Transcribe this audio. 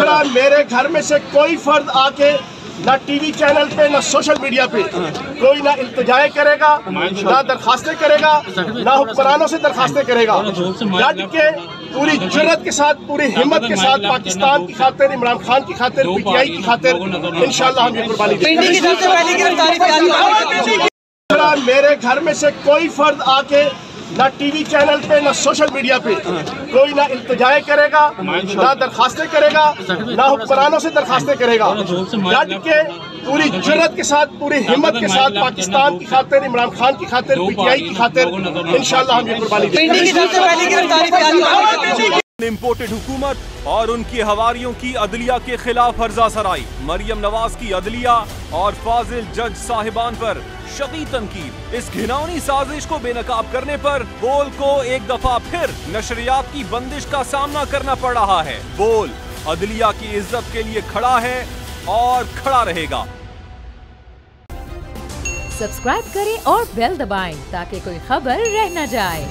तरह मेरे घर में से कोई फर्द आके ना टीवी चैनल पे ना सोशल मीडिया पे कोई ना इल्तिजाएं करेगा, ना दरखास्तें करेगा, ना हुक्मरानों से दरखास्तें करेगा। डट के पूरी जुर्रत के साथ, पूरी हिम्मत के साथ पाकिस्तान की खातिर, इमरान खान की खातिर, पीटीआई की खातिर इंशाअल्लाह हम ये कुर्बानी देंगे। मेरे घर में से कोई फर्द आके ना टीवी चैनल पे ना सोशल मीडिया पे कोई ना इल्तिजाएं करेगा, ना दरखास्तें करेगा, ना हुक्मरानों से दरखास्तें करेगा। डट के पूरी जुर्रत के साथ, पूरी हिम्मत के साथ पाकिस्तान की खातिर, इमरान खान की खातिर, पीटीआई की खातिर इंशाअल्लाह हम ये कुर्बानी देंगे। इम्पोर्टेड हुकूमत और उनकी हवारियों की अदलिया के खिलाफ हर्जा सराई, मरियम नवाज की अदलिया और फाजिल जज साहिबान पर शदीद तनकीद। इस घिनौनी साजिश को बेनकाब करने पर बोल को एक दफा फिर नशरियात की बंदिश का सामना करना पड़ रहा है। बोल अदलिया की इज्जत के लिए खड़ा है और खड़ा रहेगा। सब्सक्राइब करें और बेल दबाएं ताकि कोई खबर रह न जाए।